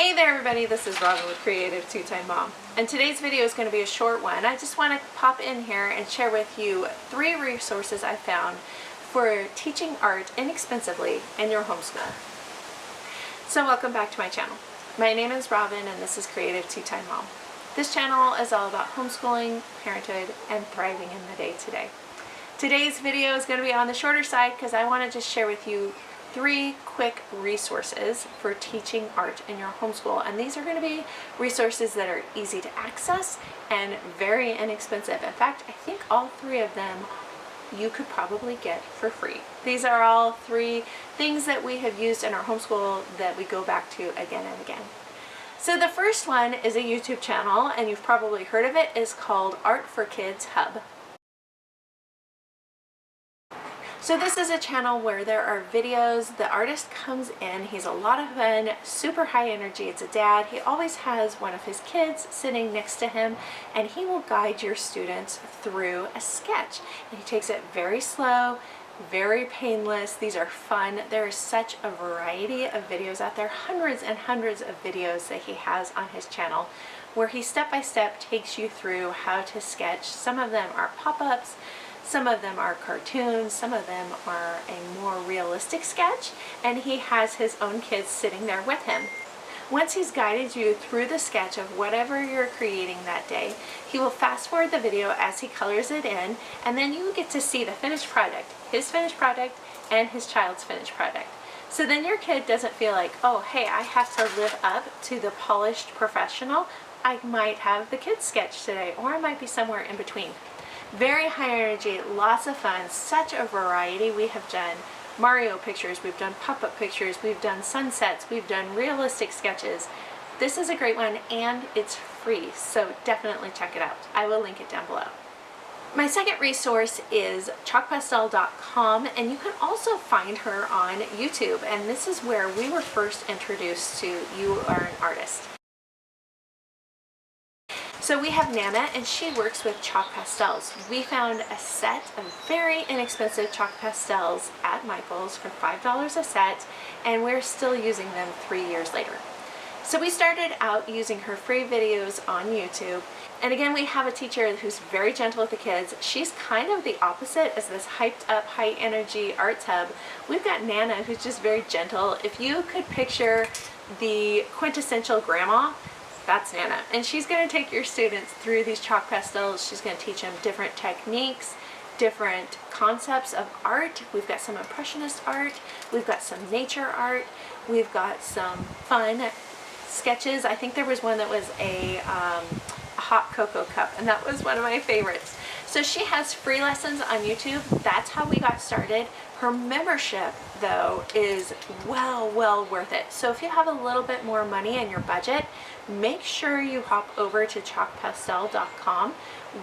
Hey there everybody, this is Robin with Creative2xmom, and today's video is going to be a short one. I just want to pop in here and share with you 3 resources I found for teaching art inexpensively in your homeschool. So welcome back to my channel. My name is Robin and this is Creative2xmom. This channel is all about homeschooling, parenthood, and thriving in the day-to-day. Today's video is going to be on the shorter side because I want to just share with you 3 quick resources for teaching art in your homeschool, and these are going to be resources that are easy to access and very inexpensive. In fact, I think all 3 of them you could probably get for free. These are all 3 things that we have used in our homeschool that we go back to again and again. So the first one is a YouTube channel, and you've probably heard of it. It's called Art for Kids Hub. So this is a channel where there are videos. The artist comes in, he's a lot of fun, super high energy. It's a dad. He always has one of his kids sitting next to him, and he will guide your students through a sketch. And he takes it very slow, very painless. These are fun. There is such a variety of videos out there, hundreds and hundreds of videos that he has on his channel, where he step by step takes you through how to sketch. Some of them are pop-ups, some of them are cartoons, some of them are a more realistic sketch, and he has his own kids sitting there with him. Once he's guided you through the sketch of whatever you're creating that day, he will fast forward the video as he colors it in, and then you get to see the finished product, his finished product and his child's finished product. So then your kid doesn't feel like, oh hey, I have to live up to the polished professional. I might have the kids sketch today, or I might be somewhere in between. Very high energy, lots of fun, such a variety. We have done Mario pictures, we've done pop-up pictures, we've done sunsets, we've done realistic sketches. This is a great one, and it's free, so definitely check it out. I will link it down below. My second resource is chalkpastel.com, and you can also find her on YouTube, and this is where we were first introduced to You Are an Artist. So we have Nana, and she works with chalk pastels. We found a set of very inexpensive chalk pastels at Michael's for $5 a set, and we're still using them 3 years later. So we started out using her free videos on YouTube, and again we have a teacher who's very gentle with the kids. She's kind of the opposite as this hyped up, high energy art hub. We've got Nana, who's just very gentle. If you could picture the quintessential grandma, that's Nana, and she's going to take your students through these chalk pastels. She's going to teach them different techniques, different concepts of art. We've got some impressionist art, we've got some nature art, we've got some fun sketches. I think there was one that was a hot cocoa cup, and that was one of my favorites. So she has free lessons on YouTube. That's how we got started. Her membership though is well worth it. So if you have a little bit more money in your budget, make sure you hop over to chalkpastel.com.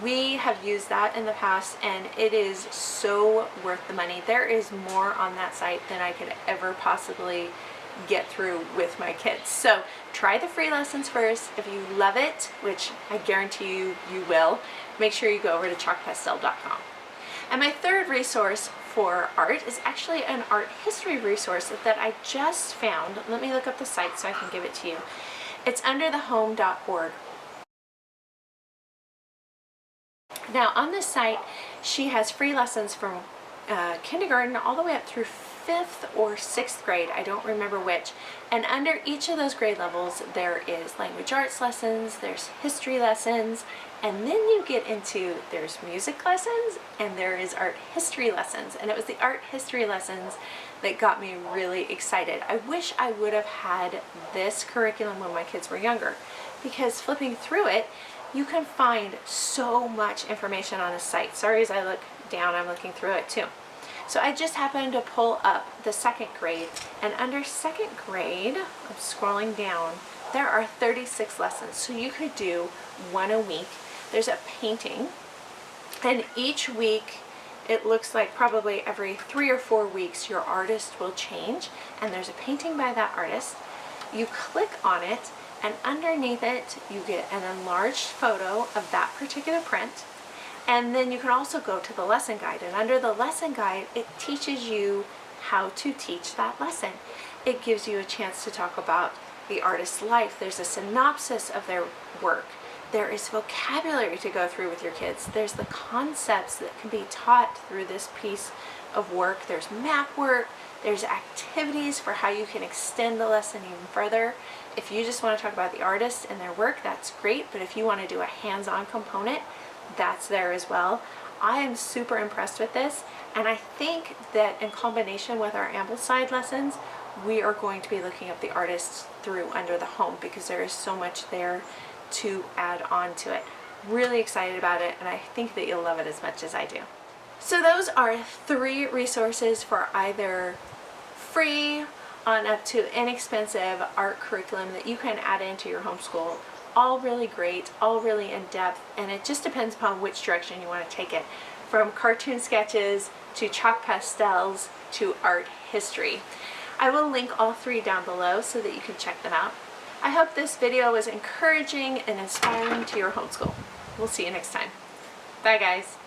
We have used that in the past, and it is so worth the money. There is more on that site than I could ever possibly get through with my kids. So try the free lessons first. If you love it, which I guarantee you will, make sure you go over to chalkpastel.com. And my third resource for art is actually an art history resource that I just found. Let me look up the site so I can give it to you. It's under the home.org. Now on this site, she has free lessons from kindergarten all the way up through 5th or 6th grade, I don't remember which, and under each of those grade levels there is language arts lessons, there's history lessons, and then you get into, there's music lessons, and there is art history lessons. And it was the art history lessons that got me really excited. I wish I would have had this curriculum when my kids were younger, because flipping through it you can find so much information on a site. Sorry, as I look down, I'm looking through it too. So I just happened to pull up the 2nd grade, and under 2nd grade, I'm scrolling down, there are 36 lessons. So you could do 1 a week. There's a painting, and each week it looks like probably every 3 or 4 weeks your artist will change, and there's a painting by that artist. You click on it, and underneath it you get an enlarged photo of that particular print. And then you can also go to the lesson guide, and under the lesson guide it teaches you how to teach that lesson. It gives you a chance to talk about the artist's life. There's a synopsis of their work. There is vocabulary to go through with your kids. There's the concepts that can be taught through this piece of work. There's map work. There's activities for how you can extend the lesson even further. If you just want to talk about the artist and their work, that's great. But if you want to do a hands-on component, that's there as well. I am super impressed with this. And I think that in combination with our Ambleside lessons, we are going to be looking up the artists through Under the Home, because there is so much there to add on to it. Really excited about it, and I think that you'll love it as much as I do. So those are 3 resources for either free on up to inexpensive art curriculum that you can add into your homeschool. All really great, all really in depth, and it just depends upon which direction you want to take it. From cartoon sketches to chalk pastels to art history. I will link all 3 down below so that you can check them out. I hope this video was encouraging and inspiring to your homeschool. We'll see you next time. Bye guys.